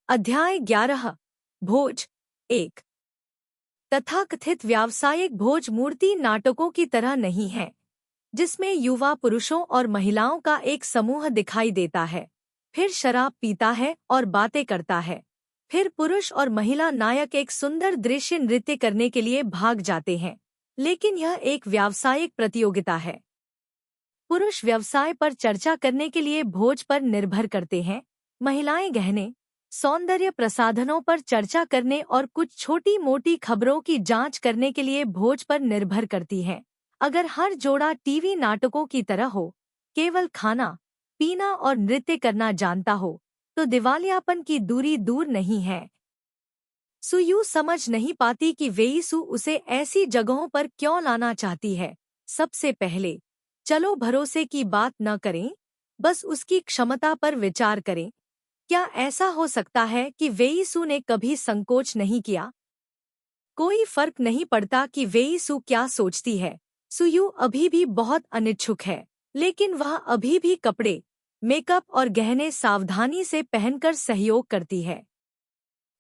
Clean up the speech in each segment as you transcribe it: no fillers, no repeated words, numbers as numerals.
अध्याय 11 भोज 1। तथाकथित व्यावसायिक भोज मूर्ति नाटकों की तरह नहीं है, जिसमें युवा पुरुषों और महिलाओं का एक समूह दिखाई देता है, फिर शराब पीता है और बातें करता है, फिर पुरुष और महिला नायक एक सुंदर दृश्य नृत्य करने के लिए भाग जाते हैं। लेकिन यह एक व्यावसायिक प्रतियोगिता है। पुरुष व्यवसाय पर चर्चा करने के लिए भोज पर निर्भर करते हैं, महिलाएं गहने सौंदर्य प्रसाधनों पर चर्चा करने और कुछ छोटी मोटी खबरों की जांच करने के लिए भोज पर निर्भर करती हैं। अगर हर जोड़ा टीवी नाटकों की तरह हो, केवल खाना पीना और नृत्य करना जानता हो, तो दिवालियापन की दूरी दूर नहीं है। सुयू समझ नहीं पाती कि वेईसु उसे ऐसी जगहों पर क्यों लाना चाहती है। सबसे पहले चलो भरोसे की बात न करें, बस उसकी क्षमता पर विचार करें। क्या ऐसा हो सकता है कि वेईसु ने कभी संकोच नहीं किया? कोई फर्क नहीं पड़ता कि वेईसु क्या सोचती है, सुयू अभी भी बहुत अनिच्छुक है, लेकिन वह अभी भी कपड़े मेकअप और गहने सावधानी से पहनकर सहयोग करती है।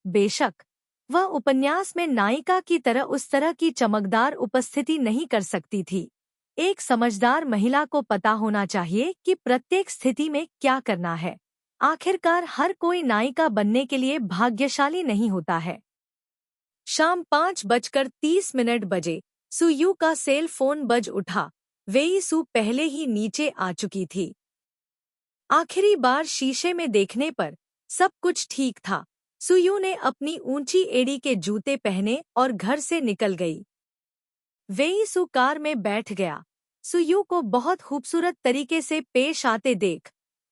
बेशक वह उपन्यास में नायिका की तरह उस तरह की चमकदार उपस्थिति नहीं कर सकती थी। एक समझदार महिला को पता होना चाहिए कि प्रत्येक स्थिति में क्या करना है। आखिरकार हर कोई नायिका बनने के लिए भाग्यशाली नहीं होता है। शाम 5:30 बजे सुयू का सेल फोन बज उठा। वेईसु पहले ही नीचे आ चुकी थी। आखिरी बार शीशे में देखने पर सब कुछ ठीक था। सुयू ने अपनी ऊंची एड़ी के जूते पहने और घर से निकल गई। वेईसु कार में बैठ गया। सुयू को बहुत खूबसूरत तरीके से पेश आते देख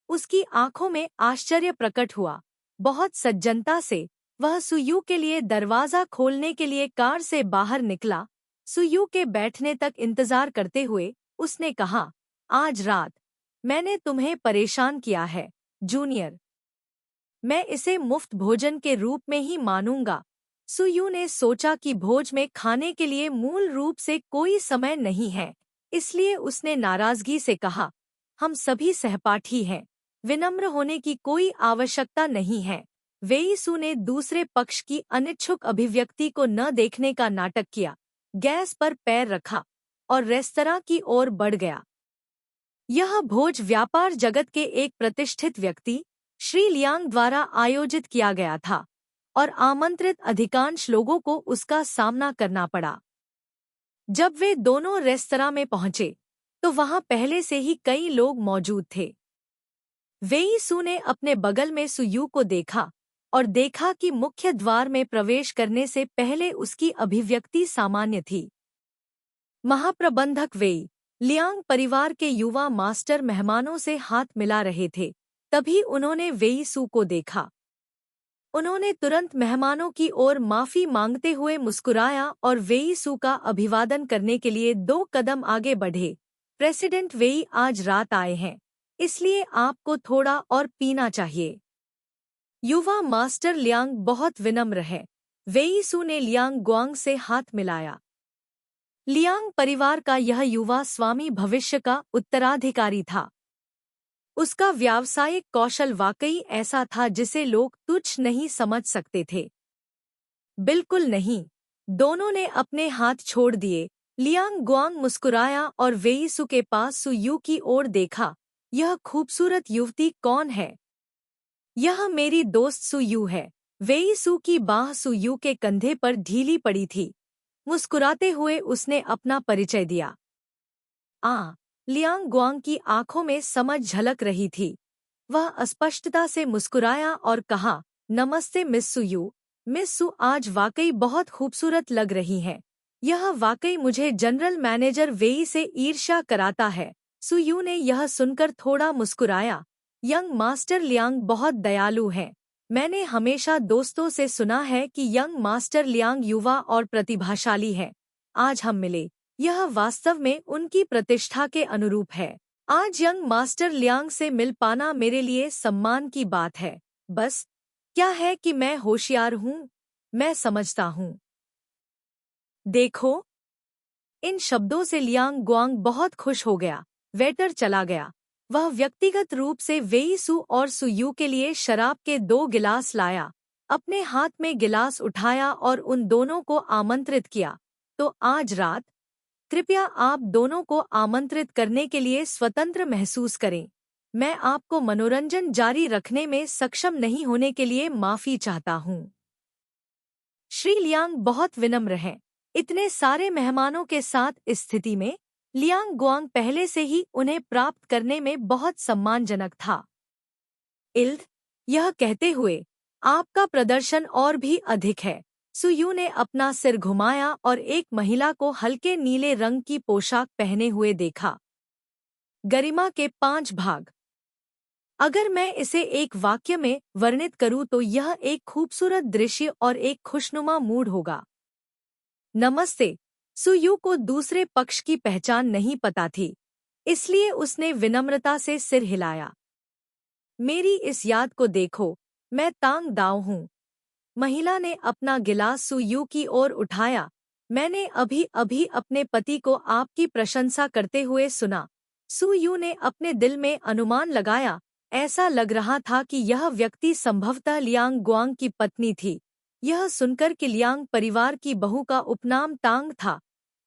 उसकी आंखों में आश्चर्य प्रकट हुआ। बहुत सज्जनता से वह सुयू के लिए दरवाजा खोलने के लिए कार से बाहर निकला। सुयू के बैठने तक इंतजार करते हुए उसने कहा, आज रात मैंने तुम्हें परेशान किया है, जूनियर। मैं इसे मुफ्त भोजन के रूप में ही मानूंगा। सुयू ने सोचा कि भोज में खाने के लिए मूल रूप से कोई समय नहीं है, इसलिए उसने नाराजगी से कहा, हम सभी सहपाठी हैं, विनम्र होने की कोई आवश्यकता नहीं है। वेईसु ने दूसरे पक्ष की अनिच्छुक अभिव्यक्ति को न देखने का नाटक किया, गैस पर पैर रखा और रेस्तरां की ओर बढ़ गया। यह भोज व्यापार जगत के एक प्रतिष्ठित व्यक्ति श्री लियांग द्वारा आयोजित किया गया था और आमंत्रित अधिकांश लोगों को उसका सामना करना पड़ा। जब वे दोनों रेस्तरां में पहुंचे तो वहां पहले से ही कई लोग मौजूद थे। वेईसु ने अपने बगल में सुयू को देखा और देखा कि मुख्य द्वार में प्रवेश करने से पहले उसकी अभिव्यक्ति सामान्य थी। महाप्रबंधक वेई लियांग परिवार के युवा मास्टर मेहमानों से हाथ मिला रहे थे। तभी उन्होंने वेईसु को देखा। उन्होंने तुरंत मेहमानों की ओर माफी मांगते हुए मुस्कुराया और वेईसु का अभिवादन करने के लिए 2 कदम आगे बढ़े। प्रेसिडेंट वेई आज रात आए हैं, इसलिए आपको थोड़ा और पीना चाहिए। युवा मास्टर लियांग बहुत विनम्र है। वेईसु ने लियांग गुआंग से हाथ मिलाया। लियांग परिवार का यह युवा स्वामी भविष्य का उत्तराधिकारी था। उसका व्यावसायिक कौशल वाकई ऐसा था जिसे लोग तुच्छ नहीं समझ सकते थे। बिल्कुल नहीं। दोनों ने अपने हाथ छोड़ दिए। लियांग गुआंग मुस्कुराया और वेईसु के पास सुयू की ओर देखा। यह खूबसूरत युवती कौन है? यह मेरी दोस्त सुयू है। वेईसु की बाह सुयू के कंधे पर ढीली पड़ी थी। मुस्कुराते हुए उसने अपना परिचय दिया। लियांग गुआंग की आंखों में समझ झलक रही थी। वह अस्पष्टता से मुस्कुराया और कहा, नमस्ते मिस सुयू। मिस सु आज वाकई बहुत खूबसूरत लग रही हैं। यह वाकई मुझे जनरल मैनेजर वेई से ईर्ष्या कराता है। सुयू ने यह सुनकर थोड़ा मुस्कुराया। यंग मास्टर लियांग बहुत दयालु हैं। मैंने हमेशा दोस्तों से सुना है कि यंग मास्टर लियांग युवा और प्रतिभाशाली है। आज हम मिले, यह वास्तव में उनकी प्रतिष्ठा के अनुरूप है। आज यंग मास्टर लियांग से मिल पाना मेरे लिए सम्मान की बात है। बस क्या है कि मैं होशियार हूँ, मैं समझता हूँ। देखो, इन शब्दों से लियांग गुआंग बहुत खुश हो गया। वेटर चला गया। वह व्यक्तिगत रूप से वेईसु और सुयू के लिए शराब के 2 गिलास लाया। अपने हाथ में गिलास उठाया और उन दोनों को आमंत्रित किया। तो आज रात कृपया आप दोनों को आमंत्रित करने के लिए स्वतंत्र महसूस करें। मैं आपको मनोरंजन जारी रखने में सक्षम नहीं होने के लिए माफी चाहता हूँ। श्री लियांग बहुत विनम्र हैं। इतने सारे मेहमानों के साथ इस स्थिति में लियांग गुआंग पहले से ही उन्हें प्राप्त करने में बहुत सम्मानजनक था। इल्द, यह कहते हुए, आपका प्रदर्शन और भी अधिक है। सुयू ने अपना सिर घुमाया और एक महिला को हल्के नीले रंग की पोशाक पहने हुए देखा। गरिमा के 5 भाग। अगर मैं इसे एक वाक्य में वर्णित करूं तो यह एक खूबसूरत दृश्य और एक खुशनुमा मूड होगा। नमस्ते। सुयू को दूसरे पक्ष की पहचान नहीं पता थी, इसलिए उसने विनम्रता से सिर हिलाया। मेरी इस याद को देखो, मैं तांग दाओ हूँ। महिला ने अपना गिलास सुयू की ओर उठाया। मैंने अभी अभी अपने पति को आपकी प्रशंसा करते हुए सुना। सुयू ने अपने दिल में अनुमान लगाया। ऐसा लग रहा था कि यह व्यक्ति संभवतः लियांग गुआंग की पत्नी थी। यह सुनकर कि लियांग परिवार की बहू का उपनाम तांग था,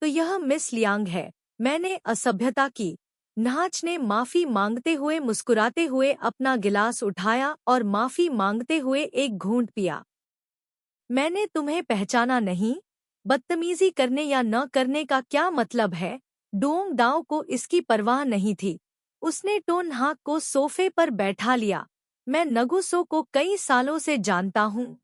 तो यह मिस लियांग है। मैंने असभ्यता की। नाच ने माफी मांगते हुए मुस्कुराते हुए अपना गिलास उठाया और माफी मांगते हुए एक घूंट पिया। मैंने तुम्हें पहचाना नहीं। बदतमीजी करने या न करने का क्या मतलब है? डोंग दाओ को इसकी परवाह नहीं थी। उसने टोन हाक को सोफे पर बैठा लिया। मैं नगुसो को कई सालों से जानता हूँ।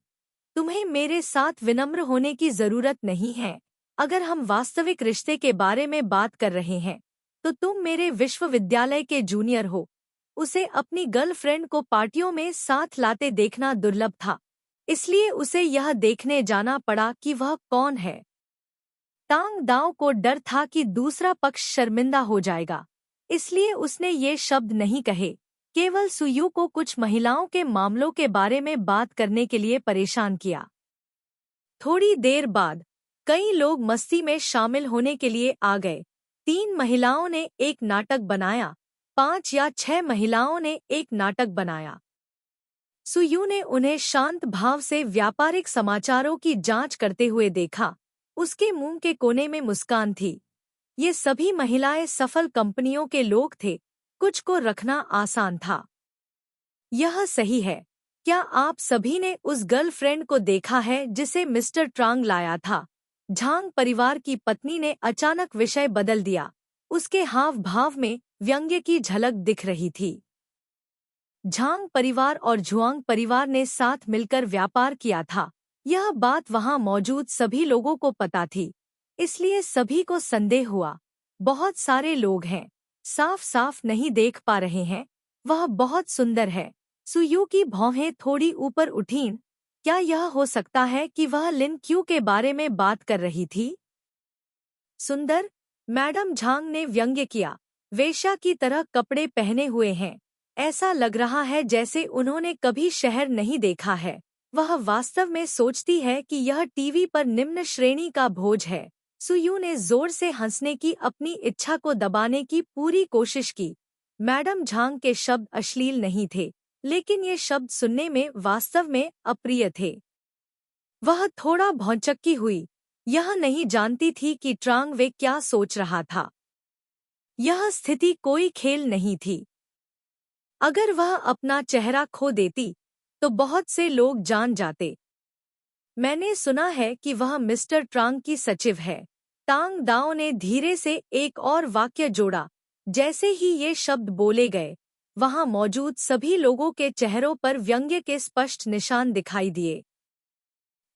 तुम्हें मेरे साथ विनम्र होने की जरूरत नहीं है। अगर हम वास्तविक रिश्ते के बारे में बात कर रहे हैं, तो तुम मेरे विश्वविद्यालय के जूनियर हो। उसे अपनी गर्लफ्रेंड को पार्टियों में साथ लाते देखना दुर्लभ था, इसलिए उसे यह देखने जाना पड़ा कि वह कौन है। तांग दाओ को डर था कि दूसरा पक्ष शर्मिंदा हो जाएगा, इसलिए उसने ये शब्द नहीं कहे। केवल सुयू को कुछ महिलाओं के मामलों के बारे में बात करने के लिए परेशान किया। थोड़ी देर बाद कई लोग मस्ती में शामिल होने के लिए आ गए। 3 महिलाओं ने एक नाटक बनाया, 5 या 6 महिलाओं ने एक नाटक बनाया। सुयू ने उन्हें शांत भाव से व्यापारिक समाचारों की जांच करते हुए देखा। उसके मुंह के कोने में मुस्कान थी। ये सभी महिलाएं सफल कंपनियों के लोग थे। कुछ को रखना आसान था। यह सही है। क्या आप सभी ने उस गर्लफ्रेंड को देखा है जिसे मिस्टर ट्रांग लाया था? झांग परिवार की पत्नी ने अचानक विषय बदल दिया। उसके हाव भाव में व्यंग्य की झलक दिख रही थी। झांग परिवार और झुआंग परिवार ने साथ मिलकर व्यापार किया था। यह बात वहां मौजूद सभी लोगों को पता थी, इसलिए सभी को संदेह हुआ। बहुत सारे लोग हैं, साफ साफ नहीं देख पा रहे हैं। वह बहुत सुंदर है। सुयू की भौहें थोड़ी ऊपर उठीं। क्या यह हो सकता है कि वह लिन क्यू के बारे में बात कर रही थी? सुंदर? मैडम झांग ने व्यंग्य किया। वेश्या की तरह कपड़े पहने हुए हैं। ऐसा लग रहा है जैसे उन्होंने कभी शहर नहीं देखा है। वह वास्तव में सोचती है कि यह टीवी पर निम्न श्रेणी का भोज है। सुयू ने जोर से हंसने की अपनी इच्छा को दबाने की पूरी कोशिश की। मैडम झांग के शब्द अश्लील नहीं थे, लेकिन ये शब्द सुनने में वास्तव में अप्रिय थे। वह थोड़ा भौंचक्की हुई। यह नहीं जानती थी कि ट्रांग वे क्या सोच रहा था। यह स्थिति कोई खेल नहीं थी। अगर वह अपना चेहरा खो देती तो बहुत से लोग जान जाते। मैंने सुना है कि वह मिस्टर ट्रांग की सचिव है। तांग दाओ ने धीरे से एक और वाक्य जोड़ा। जैसे ही ये शब्द बोले गए, वहां मौजूद सभी लोगों के चेहरों पर व्यंग्य के स्पष्ट निशान दिखाई दिए।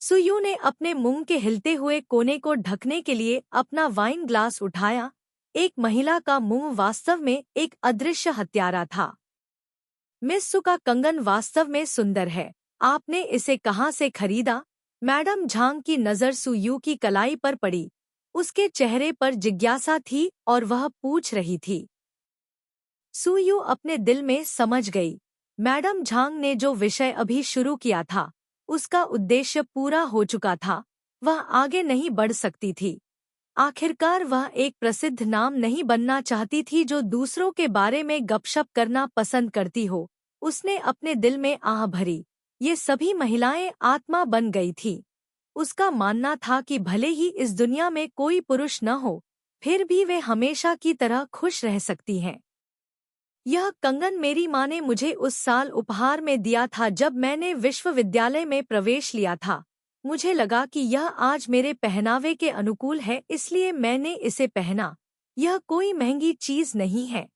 सुयू ने अपने मुंह के हिलते हुए कोने को ढकने के लिए अपना वाइन ग्लास उठाया। एक महिला का मुंह वास्तव में एक अदृश्य हत्यारा था। मिस सु का कंगन वास्तव में सुंदर है। आपने इसे कहाँ से खरीदा? मैडम झांग की नज़र सुयू की कलाई पर पड़ी। उसके चेहरे पर जिज्ञासा थी और वह पूछ रही थी। सुयू अपने दिल में समझ गई। मैडम झांग ने जो विषय अभी शुरू किया था, उसका उद्देश्य पूरा हो चुका था। वह आगे नहीं बढ़ सकती थी। आखिरकार वह एक प्रसिद्ध नाम नहीं बनना चाहती थी जो दूसरों के बारे में गपशप करना पसंद करती हो। उसने अपने दिल में आह भरी। ये सभी महिलाएं आत्मा बन गई थी। उसका मानना था कि भले ही इस दुनिया में कोई पुरुष न हो, फिर भी वे हमेशा की तरह खुश रह सकती हैं। यह कंगन मेरी माँ ने मुझे उस साल उपहार में दिया था जब मैंने विश्वविद्यालय में प्रवेश लिया था। मुझे लगा कि यह आज मेरे पहनावे के अनुकूल है, इसलिए मैंने इसे पहना। यह कोई महंगी चीज नहीं है।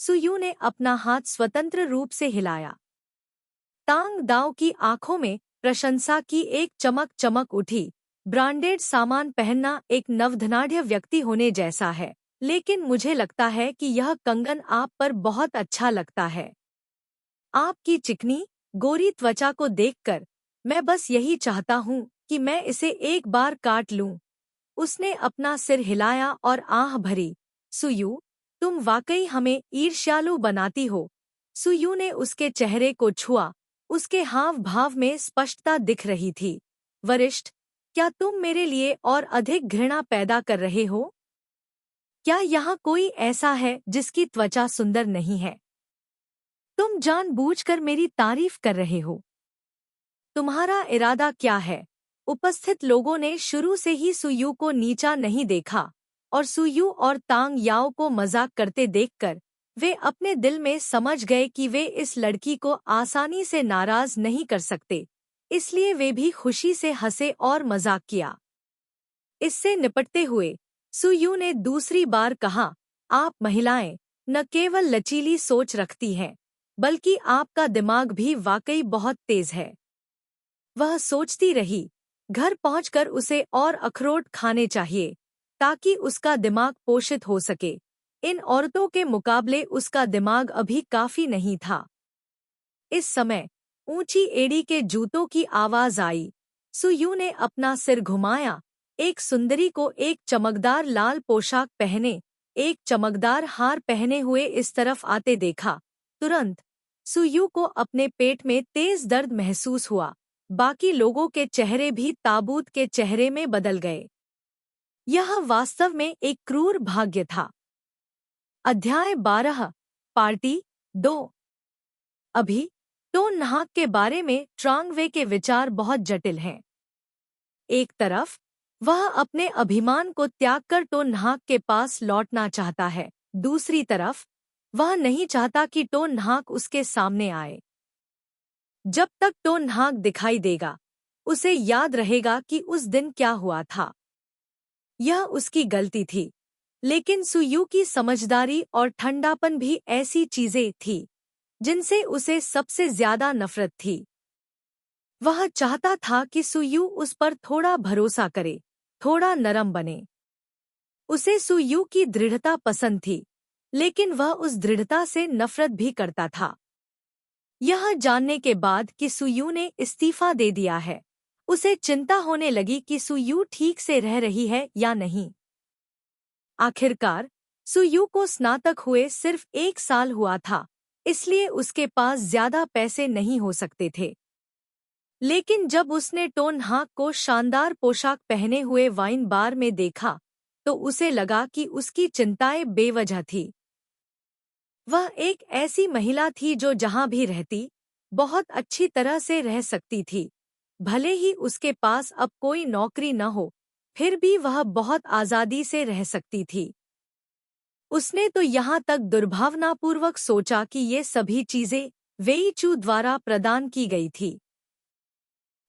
सुयू ने अपना हाथ स्वतंत्र रूप से हिलाया। तांग दाओ की आंखों में प्रशंसा की एक चमक चमक उठी। ब्रांडेड सामान पहनना एक नवधनाढ़ व्यक्ति होने जैसा है, लेकिन मुझे लगता है कि यह कंगन आप पर बहुत अच्छा लगता है। आपकी चिकनी, गोरी त्वचा को देखकर मैं बस यही चाहता हूँ कि मैं इसे एक बार काट लूं। उसने अपना सिर हिलाया और आह भरी। सुयू, तुम वाकई हमें ईर्ष्यालु बनाती हो। सुयू ने उसके चेहरे को छुआ। उसके हाव भाव में स्पष्टता दिख रही थी। वरिष्ठ, क्या तुम मेरे लिए और अधिक घृणा पैदा कर रहे हो? क्या यहाँ कोई ऐसा है जिसकी त्वचा सुंदर नहीं है? तुम जानबूझकर मेरी तारीफ कर रहे हो। तुम्हारा इरादा क्या है? उपस्थित लोगों ने शुरू से ही सुयू को नीचा नहीं देखा, और सुयू और तांग याओ को मजाक करते देखकर वे अपने दिल में समझ गए कि वे इस लड़की को आसानी से नाराज नहीं कर सकते, इसलिए वे भी खुशी से हंसे और मजाक किया। इससे निपटते हुए सुयू ने दूसरी बार कहा, आप महिलाएं न केवल लचीली सोच रखती हैं, बल्कि आपका दिमाग भी वाकई बहुत तेज है। वह सोचती रही, घर पहुंचकर उसे और अखरोट खाने चाहिए ताकि उसका दिमाग पोषित हो सके। इन औरतों के मुकाबले उसका दिमाग अभी काफी नहीं था। इस समय ऊंची एड़ी के जूतों की आवाज आई। सुयू ने अपना सिर घुमाया। एक सुंदरी को एक चमकदार लाल पोशाक पहने, एक चमकदार हार पहने हुए इस तरफ आते देखा। तुरंत सुयू को अपने पेट में तेज दर्द महसूस हुआ। बाकी लोगों के चेहरे भी ताबूत के चेहरे में बदल गए। यह वास्तव में एक क्रूर भाग्य था। अध्याय 12, पार्टी 2। अभी टोन नहाक के बारे में ट्रांग वे के विचार बहुत जटिल हैं। एक तरफ वह अपने अभिमान को त्यागकर टोन नहाक के पास लौटना चाहता है, दूसरी तरफ वह नहीं चाहता कि टोन नहाक उसके सामने आए। जब तक टोन नहाक दिखाई देगा, उसे याद रहेगा कि उस दिन क्या हुआ था। यह उसकी गलती थी, लेकिन सुयू की समझदारी और ठंडापन भी ऐसी चीजें थी जिनसे उसे सबसे ज्यादा नफरत थी। वह चाहता था कि सुयू उस पर थोड़ा भरोसा करे, थोड़ा नरम बने। उसे सुयू की दृढ़ता पसंद थी, लेकिन वह उस दृढ़ता से नफरत भी करता था। यह जानने के बाद कि सुयू ने इस्तीफा दे दिया है, उसे चिंता होने लगी कि सुयू ठीक से रह रही है या नहीं। आखिरकार सुयू को स्नातक हुए सिर्फ 1 साल हुआ था, इसलिए उसके पास ज्यादा पैसे नहीं हो सकते थे। लेकिन जब उसने टोन हाक को शानदार पोशाक पहने हुए वाइन बार में देखा, तो उसे लगा कि उसकी चिंताएं बेवजह थी। वह एक ऐसी महिला थी जो जहां भी रहती, बहुत अच्छी तरह से रह सकती थी। भले ही उसके पास अब कोई नौकरी न हो, फिर भी वह बहुत आजादी से रह सकती थी। उसने तो यहाँ तक दुर्भावनापूर्वक सोचा कि ये सभी चीजें वेई चू द्वारा प्रदान की गई थी।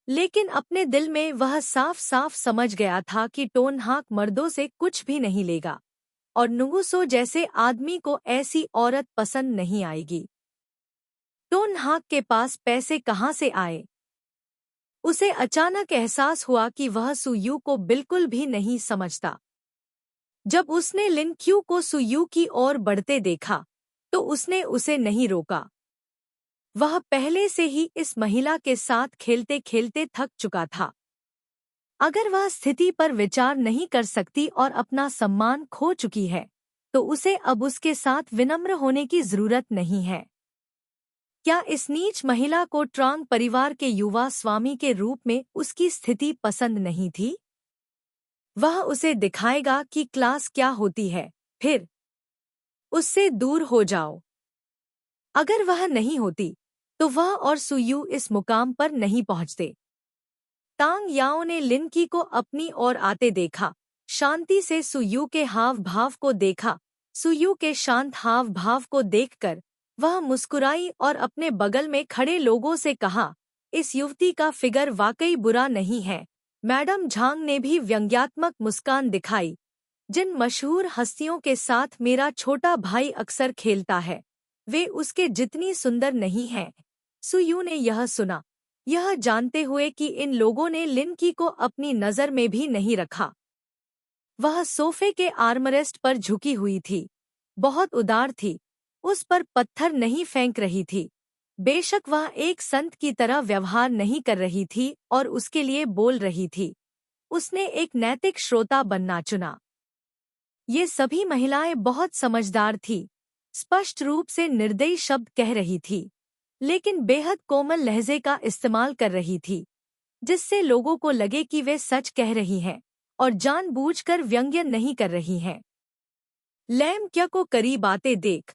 लेकिन अपने दिल में वह साफ साफ समझ गया था कि टोन हाक मर्दों से कुछ भी नहीं लेगा, और नुगुसो जैसे आदमी को ऐसी औरत पसंद नहीं आएगी। टोन हाक के पास पैसे कहाँ से आए? उसे अचानक एहसास हुआ कि वह सुयू को बिल्कुल भी नहीं समझता। जब उसने लिन क्यू को सुयू की ओर बढ़ते देखा, तो उसने उसे नहीं रोका। वह पहले से ही इस महिला के साथ खेलते खेलते थक चुका था। अगर वह स्थिति पर विचार नहीं कर सकती और अपना सम्मान खो चुकी है, तो उसे अब उसके साथ विनम्र होने की जरूरत नहीं है। क्या इस नीच महिला को ट्रांग परिवार के युवा स्वामी के रूप में उसकी स्थिति पसंद नहीं थी? वह उसे दिखाएगा कि क्लास क्या होती है, फिर उससे दूर हो जाओ। अगर वह नहीं होती, तो वह और सुयू इस मुकाम पर नहीं पहुंचते। तांग याओ ने लिन की को अपनी ओर आते देखा, शांति से सुयू के हाव भाव को देखा। सुयू के शांत हाव भाव को देखकर वह मुस्कुराई और अपने बगल में खड़े लोगों से कहा, इस युवती का फिगर वाकई बुरा नहीं है। मैडम झांग ने भी व्यंग्यात्मक मुस्कान दिखाई। जिन मशहूर हस्तियों के साथ मेरा छोटा भाई अक्सर खेलता है, वे उसके जितनी सुंदर नहीं हैं। सुयू ने यह सुना, यह जानते हुए कि इन लोगों ने लिन की को अपनी नज़र में भी नहीं रखा। वह सोफे के आर्मरेस्ट पर झुकी हुई थी, बहुत उदार थी, उस पर पत्थर नहीं फेंक रही थी। बेशक वह एक संत की तरह व्यवहार नहीं कर रही थी और उसके लिए बोल रही थी। उसने एक नैतिक श्रोता बनना चुना। ये सभी महिलाएं बहुत समझदार थी, स्पष्ट रूप से निर्दयी शब्द कह रही थी, लेकिन बेहद कोमल लहजे का इस्तेमाल कर रही थी, जिससे लोगों को लगे कि वे सच कह रही हैं और जानबूझकर व्यंग्य नहीं कर रही हैं। लैम क्या को करीब आते देख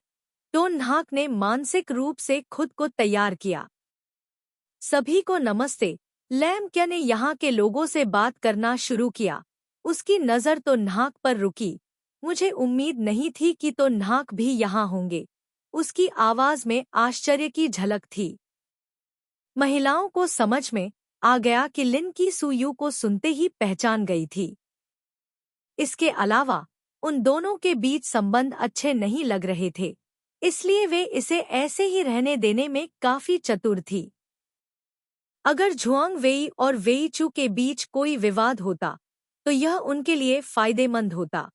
टोन न्हाक ने मानसिक रूप से खुद को तैयार किया। सभी को नमस्ते। लैम क्या ने यहाँ के लोगों से बात करना शुरू किया। उसकी नज़र तो न्हाक पर रुकी। मुझे उम्मीद नहीं थी कि तो न्हाक भी यहाँ होंगे। उसकी आवाज में आश्चर्य की झलक थी। महिलाओं को समझ में आ गया कि लिन की सुयू को सुनते ही पहचान गई थी। इसके अलावा उन दोनों के बीच संबंध अच्छे नहीं लग रहे थे, इसलिए वे इसे ऐसे ही रहने देने में काफी चतुर थी। अगर झुआंग वेई और वेई चू के बीच कोई विवाद होता तो यह उनके लिए फायदेमंद होता।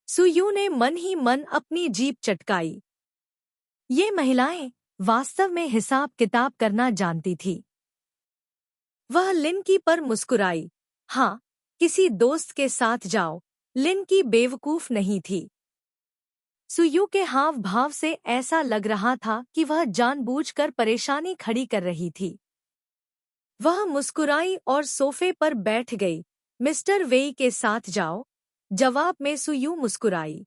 सुयू ने मन ही मन अपनी जीभ चटकाई। ये महिलाएं वास्तव में हिसाब किताब करना जानती थी। वह लिन की पर मुस्कुराई। हाँ, किसी दोस्त के साथ जाओ। लिन की बेवकूफ नहीं थी। सुयू के हाव भाव से ऐसा लग रहा था कि वह जानबूझकर परेशानी खड़ी कर रही थी। वह मुस्कुराई और सोफे पर बैठ गई। मिस्टर वेई के साथ जाओ, जवाब में सुयू मुस्कुराई।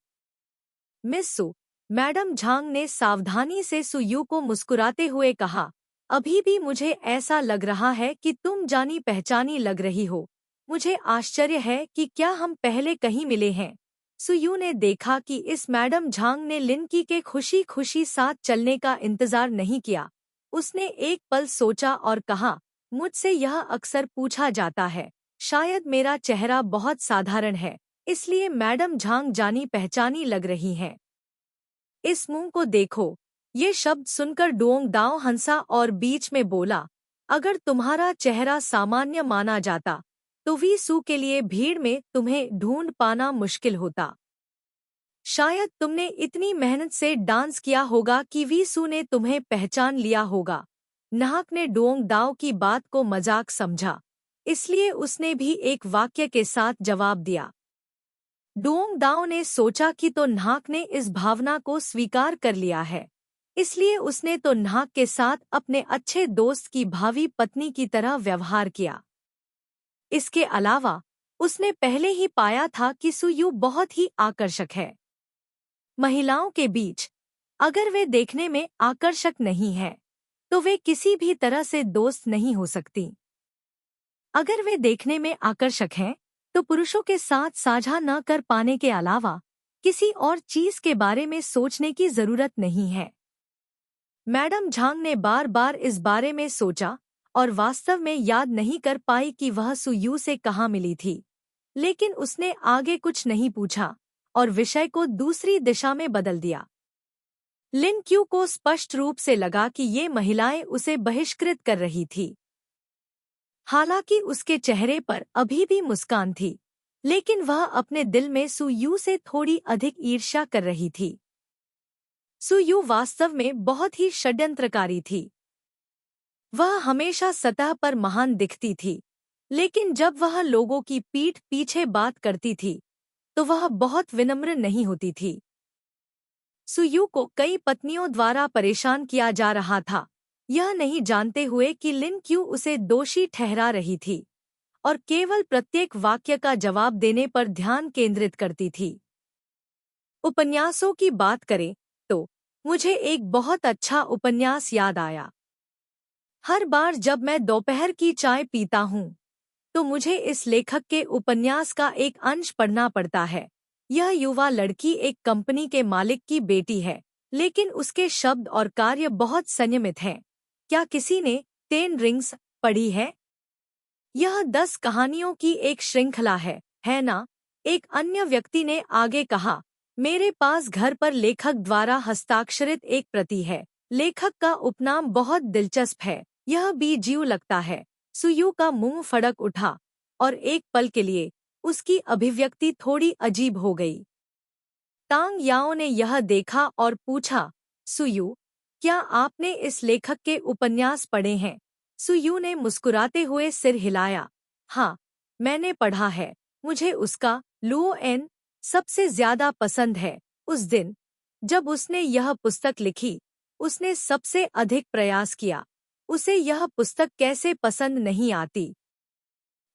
मिस सु, मैडम झांग ने सावधानी से सुयू को मुस्कुराते हुए कहा, अभी भी मुझे ऐसा लग रहा है कि तुम जानी पहचानी लग रही हो। मुझे आश्चर्य है कि क्या हम पहले कहीं मिले हैं। सुयू ने देखा कि इस मैडम झांग ने लिन की के खुशी खुशी साथ चलने का इंतजार नहीं किया। उसने एक पल सोचा और कहा, मुझसे यह अक्सर पूछा जाता है, शायद मेरा चेहरा बहुत साधारण है, इसलिए मैडम झांग जानी पहचानी लग रही हैं। इस मुंह को देखो। ये शब्द सुनकर डोंग दाओ हंसा और बीच में बोला, अगर तुम्हारा चेहरा सामान्य माना जाता तो वी सू के लिए भीड़ में तुम्हें ढूंढ पाना मुश्किल होता। शायद तुमने इतनी मेहनत से डांस किया होगा कि वी सू ने तुम्हें पहचान लिया होगा। नाहक ने डोंग दाओ की बात को मजाक समझा, इसलिए उसने भी एक वाक्य के साथ जवाब दिया। डोंग दाओ ने सोचा कि तो नाहक ने इस भावना को स्वीकार कर लिया है, इसलिए उसने तो नाहक के साथ अपने अच्छे दोस्त की भावी पत्नी की तरह व्यवहार किया। इसके अलावा उसने पहले ही पाया था कि सुयू बहुत ही आकर्षक है। महिलाओं के बीच अगर वे देखने में आकर्षक नहीं है तो वे किसी भी तरह से दोस्त नहीं हो सकती। अगर वे देखने में आकर्षक हैं तो पुरुषों के साथ साझा न कर पाने के अलावा किसी और चीज के बारे में सोचने की जरूरत नहीं है। मैडम झांग ने बार बार इस बारे में सोचा और वास्तव में याद नहीं कर पाई कि वह सुयू से कहाँ मिली थी, लेकिन उसने आगे कुछ नहीं पूछा और विषय को दूसरी दिशा में बदल दिया। लिन क्यू को स्पष्ट रूप से लगा कि ये महिलाएं उसे बहिष्कृत कर रही थी। हालांकि उसके चेहरे पर अभी भी मुस्कान थी, लेकिन वह अपने दिल में सुयू से थोड़ी अधिक ईर्ष्या कर रही थी। सुयू वास्तव में बहुत ही षड्यंत्रकारी थी। वह हमेशा सतह पर महान दिखती थी, लेकिन जब वह लोगों की पीठ पीछे बात करती थी तो वह बहुत विनम्र नहीं होती थी। सुयू को कई पत्नियों द्वारा परेशान किया जा रहा था, यह नहीं जानते हुए कि लिन क्यू उसे दोषी ठहरा रही थी और केवल प्रत्येक वाक्य का जवाब देने पर ध्यान केंद्रित करती थी। उपन्यासों की बात करें तो मुझे एक बहुत अच्छा उपन्यास याद आया। हर बार जब मैं दोपहर की चाय पीता हूँ तो मुझे इस लेखक के उपन्यास का एक अंश पढ़ना पड़ता है। यह युवा लड़की एक कंपनी के मालिक की बेटी है, लेकिन उसके शब्द और कार्य बहुत संयमित हैं। क्या किसी ने 10 रिंग्स पढ़ी है? यह 10 कहानियों की एक श्रृंखला है ना? एक अन्य व्यक्ति ने आगे कहा, मेरे पास घर पर लेखक द्वारा हस्ताक्षरित एक प्रति है। लेखक का उपनाम बहुत दिलचस्प है। यह भी जीव लगता है। सुयू का मुंह फड़क उठा और एक पल के लिए उसकी अभिव्यक्ति थोड़ी अजीब हो गई। तांग याओ ने यह देखा और पूछा, सुयू, क्या आपने इस लेखक के उपन्यास पढ़े हैं? सुयू ने मुस्कुराते हुए सिर हिलाया। हाँ, मैंने पढ़ा है। मुझे उसका लुओ एन सबसे ज्यादा पसंद है। उस दिन जब उसने यह पुस्तक लिखी, उसने सबसे अधिक प्रयास किया। उसे यह पुस्तक कैसे पसंद नहीं आती?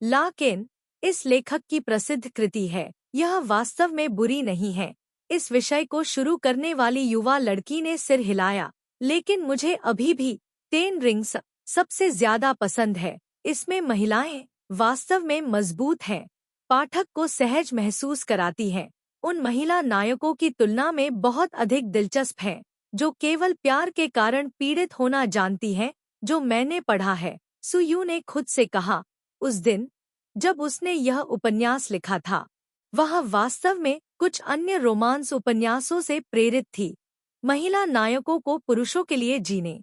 लेकिन इस लेखक की प्रसिद्ध कृति है। यह वास्तव में बुरी नहीं है। इस विषय को शुरू करने वाली युवा लड़की ने सिर हिलाया। लेकिन मुझे अभी भी 10 रिंग्स सबसे ज्यादा पसंद है। इसमें महिलाएं वास्तव में मजबूत हैं, पाठक को सहज महसूस कराती हैं। उन महिला नायकों की तुलना में बहुत अधिक दिलचस्प हैं, जो केवल प्यार के कारण पीड़ित होना जानती हैं, जो मैंने पढ़ा है। सुयू ने खुद से कहा, उस दिन जब उसने यह उपन्यास लिखा था, वह वास्तव में कुछ अन्य रोमांस उपन्यासों से प्रेरित थी। महिला नायकों को पुरुषों के लिए जीने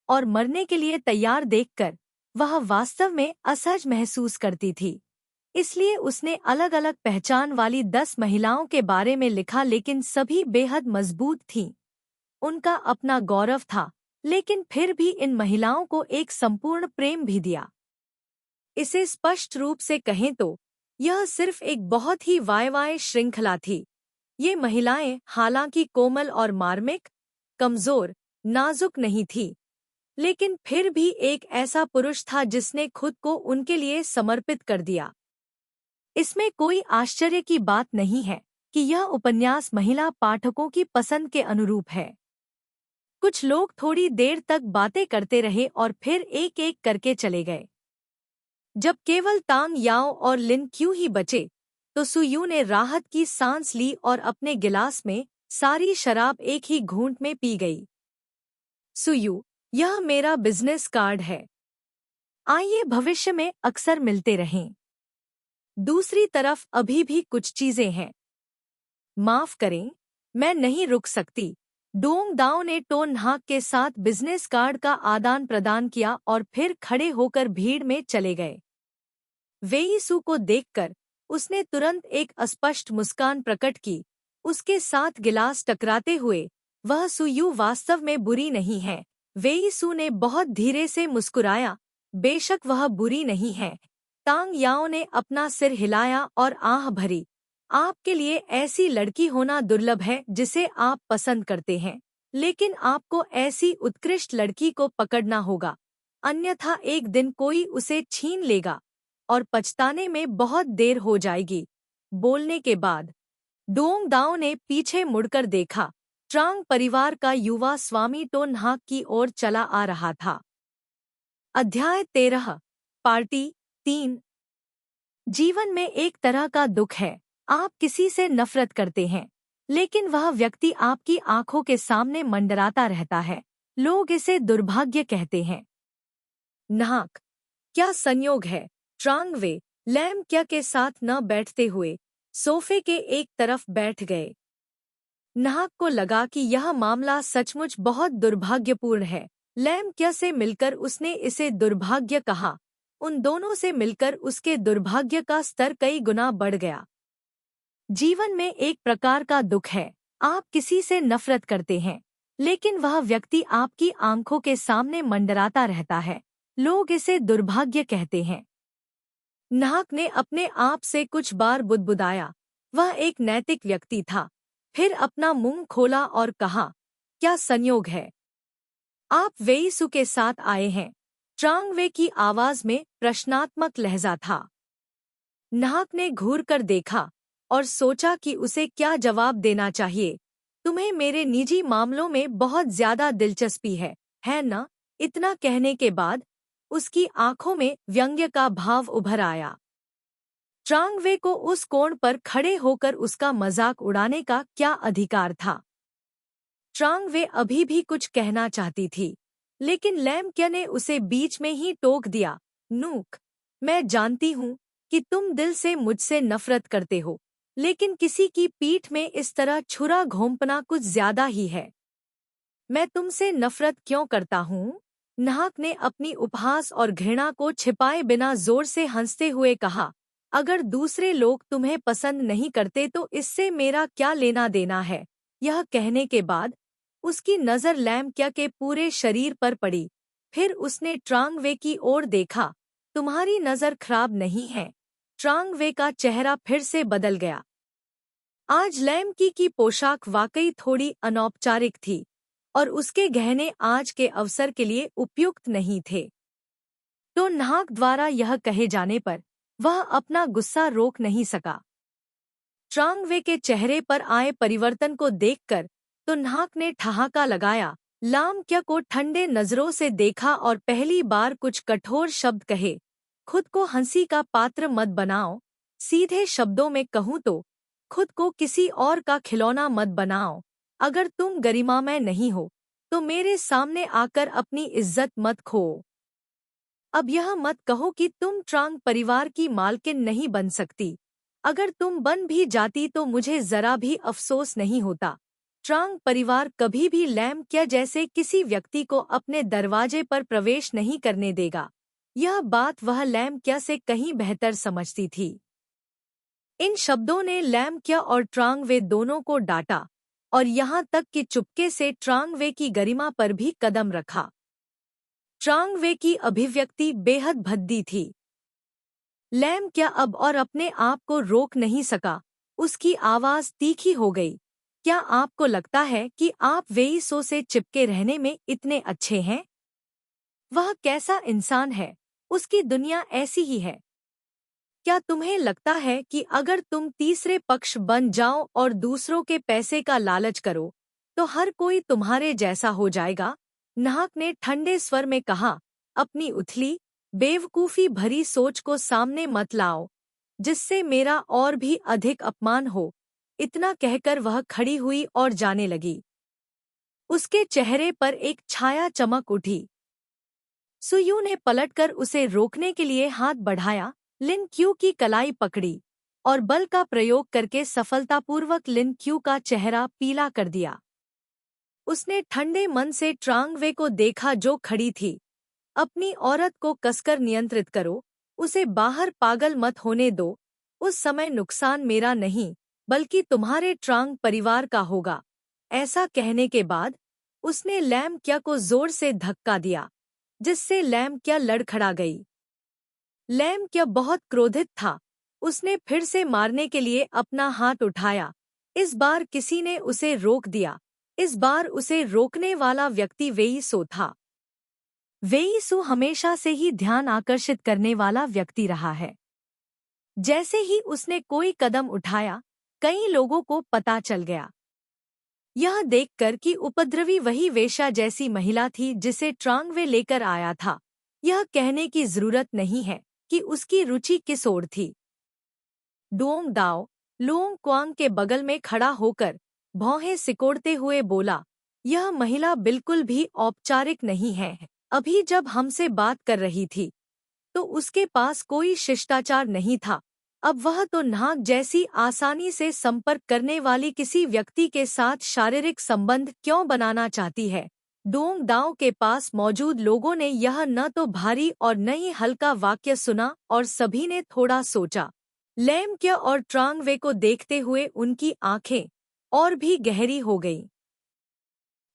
और मरने के लिए तैयार देखकर वह वास्तव में असहज महसूस करती थी। इसलिए उसने अलग अलग पहचान वाली 10 महिलाओं के बारे में लिखा, लेकिन सभी बेहद मजबूत थीं। उनका अपना गौरव था, लेकिन फिर भी इन महिलाओं को एक संपूर्ण प्रेम भी दिया। इसे स्पष्ट रूप से कहें तो यह सिर्फ एक बहुत ही वायवाय श्रृंखला थी। ये महिलाएं हालांकि कोमल और मार्मिक, कमजोर, नाजुक नहीं थी, लेकिन फिर भी एक ऐसा पुरुष था जिसने खुद को उनके लिए समर्पित कर दिया। इसमें कोई आश्चर्य की बात नहीं है कि यह उपन्यास महिला पाठकों की पसंद के अनुरूप है। कुछ लोग थोड़ी देर तक बातें करते रहे और फिर एक एक करके चले गए। जब केवल तांग याओ और लिन क्यू ही बचे, तो सुयू ने राहत की सांस ली और अपने गिलास में सारी शराब एक ही घूंट में पी गई। सुयू, यह मेरा बिजनेस कार्ड है। आइए भविष्य में अक्सर मिलते रहें। दूसरी तरफ अभी भी कुछ चीजें हैं। माफ करें, मैं नहीं रुक सकती। डोंग दाओ ने टोन हाक के साथ बिजनेस कार्ड का आदान प्रदान किया और फिर खड़े होकर भीड़ में चले गए। वेईसू को देखकर उसने तुरंत एक अस्पष्ट मुस्कान प्रकट की। उसके साथ गिलास टकराते हुए, वह सुयू वास्तव में बुरी नहीं है। वेईसू ने बहुत धीरे से मुस्कुराया, बेशक वह बुरी नहीं है। तांग याओ ने अपना सिर हिलाया और आह भरी। आपके लिए ऐसी लड़की होना दुर्लभ है जिसे आप पसंद करते हैं, लेकिन आपको ऐसी उत्कृष्ट लड़की को पकड़ना होगा, अन्यथा एक दिन कोई उसे छीन लेगा और पछताने में बहुत देर हो जाएगी। बोलने के बाद डोंग दाओ ने पीछे मुड़कर देखा। ट्रांग परिवार का युवा स्वामी टोन हाक की ओर चला आ रहा था। अध्याय 13, पार्टी 3। जीवन में एक तरह का दुख है। आप किसी से नफरत करते हैं, लेकिन वह व्यक्ति आपकी आंखों के सामने मंडराता रहता है। लोग इसे दुर्भाग्य कहते हैं। नाहक, क्या संयोग है। ट्रांग वे लैम क्या के साथ न बैठते हुए सोफे के एक तरफ बैठ गए। नाहक को लगा कि यह मामला सचमुच बहुत दुर्भाग्यपूर्ण है। लैम क्या से मिलकर उसने इसे दुर्भाग्य कहा। उन दोनों से मिलकर उसके दुर्भाग्य का स्तर कई गुना बढ़ गया। जीवन में एक प्रकार का दुख है। आप किसी से नफरत करते हैं, लेकिन वह व्यक्ति आपकी आंखों के सामने मंडराता रहता है। लोग इसे दुर्भाग्य कहते हैं। नाहक ने अपने आप से कुछ बार बुदबुदाया। वह एक नैतिक व्यक्ति था। फिर अपना मुंह खोला और कहा, क्या संयोग है। आप वेईसू के साथ आए हैं। ट्रांग वे की आवाज में प्रश्नात्मक लहजा था। नाहक ने घूर कर देखा और सोचा कि उसे क्या जवाब देना चाहिए। तुम्हें मेरे निजी मामलों में बहुत ज्यादा दिलचस्पी है ना? इतना कहने के बाद उसकी आंखों में व्यंग्य का भाव उभर आया। ट्रांग वे को उस कोण पर खड़े होकर उसका मजाक उड़ाने का क्या अधिकार था। ट्रांग वे अभी भी कुछ कहना चाहती थी, लेकिन लैम्क्या ने उसे बीच में ही टोक दिया। नूक, मैं जानती हूँ कि तुम दिल से मुझसे नफरत करते हो, लेकिन किसी की पीठ में इस तरह छुरा घोंपना कुछ ज्यादा ही है। मैं तुमसे नफरत क्यों करता हूँ? नाहक ने अपनी उपहास और घृणा को छिपाए बिना जोर से हंसते हुए कहा, अगर दूसरे लोग तुम्हें पसंद नहीं करते तो इससे मेरा क्या लेना देना है। यह कहने के बाद उसकी नजर लैम्क्या के पूरे शरीर पर पड़ी। फिर उसने ट्रांग वे की ओर देखा। तुम्हारी नजर खराब नहीं है। ट्रांग वे का चेहरा फिर से बदल गया। आज लैम्की की पोशाक वाकई थोड़ी अनौपचारिक थी और उसके गहने आज के अवसर के लिए उपयुक्त नहीं थे। तो नाहक द्वारा यह कहे जाने पर वह अपना गुस्सा रोक नहीं सका। ट्रांग वे के चेहरे पर आए परिवर्तन को देखकर तो नाहक ने ठहाका लगाया, लैम्क्या को ठंडे नजरों से देखा और पहली बार कुछ कठोर शब्द कहे। खुद को हंसी का पात्र मत बनाओ। सीधे शब्दों में कहूँ तो खुद को किसी और का खिलौना मत बनाओ। अगर तुम गरिमामय नहीं हो तो मेरे सामने आकर अपनी इज्जत मत खो। अब यह मत कहो कि तुम ट्रांग परिवार की मालकिन नहीं बन सकती। अगर तुम बन भी जाती तो मुझे जरा भी अफसोस नहीं होता। ट्रांग परिवार कभी भी लैम्क्या जैसे किसी व्यक्ति को अपने दरवाजे पर प्रवेश नहीं करने देगा। यह बात वह लैम्क्या से कहीं बेहतर समझती थी। इन शब्दों ने लैम्क्या और ट्रांग वे दोनों को डांटा और यहाँ तक कि चुपके से ट्रांग वे की गरिमा पर भी कदम रखा। ट्रांग वे की अभिव्यक्ति बेहद भद्दी थी। लैम्क्या अब और अपने आप को रोक नहीं सका। उसकी आवाज तीखी हो गई। क्या आपको लगता है कि आप वेइसो से चिपके रहने में इतने अच्छे हैं? वह कैसा इंसान है, उसकी दुनिया ऐसी ही है। क्या तुम्हें लगता है कि अगर तुम तीसरे पक्ष बन जाओ और दूसरों के पैसे का लालच करो तो हर कोई तुम्हारे जैसा हो जाएगा? नाहक ने ठंडे स्वर में कहा, अपनी उथली बेवकूफी भरी सोच को सामने मत लाओ, जिससे मेरा और भी अधिक अपमान हो। इतना कहकर वह खड़ी हुई और जाने लगी। उसके चेहरे पर एक छाया चमक उठी। सुयू ने पलटकर उसे रोकने के लिए हाथ बढ़ाया। लिन क्यू की कलाई पकड़ी और बल का प्रयोग करके सफलतापूर्वक लिन क्यू का चेहरा पीला कर दिया। उसने ठंडे मन से ट्रांग वे को देखा जो खड़ी थी। अपनी औरत को कसकर नियंत्रित करो, उसे बाहर पागल मत होने दो। उस समय नुकसान मेरा नहीं बल्कि तुम्हारे ट्रांग परिवार का होगा। ऐसा कहने के बाद उसने लैम्क्या को जोर से धक्का दिया, जिससे लैम्क्या लड़खड़ा गई। लैम्क्या बहुत क्रोधित था। उसने फिर से मारने के लिए अपना हाथ उठाया। इस बार किसी ने उसे रोक दिया। इस बार उसे रोकने वाला व्यक्ति वेइसो था। वेइसो हमेशा से ही ध्यान आकर्षित करने वाला व्यक्ति रहा है। जैसे ही उसने कोई कदम उठाया, कई लोगों को पता चल गया। यह देखकर कि उपद्रवी वही वेश्या जैसी महिला थी जिसे ट्रांग वे लेकर आया था। यह कहने की जरूरत नहीं है कि उसकी रुचि किस ओर थी। डोंग दाओ लुओंग क्वांग के बगल में खड़ा होकर भौहें सिकोड़ते हुए बोला, यह महिला बिल्कुल भी औपचारिक नहीं है। अभी जब हमसे बात कर रही थी तो उसके पास कोई शिष्टाचार नहीं था। अब वह तो नाहक जैसी आसानी से संपर्क करने वाली किसी व्यक्ति के साथ शारीरिक संबंध क्यों बनाना चाहती है। डोंग दाओ के पास मौजूद लोगों ने यह न तो भारी और न ही हल्का वाक्य सुना और सभी ने थोड़ा सोचा। लैम्क्या और ट्रांग वे को देखते हुए उनकी आंखें और भी गहरी हो गईं।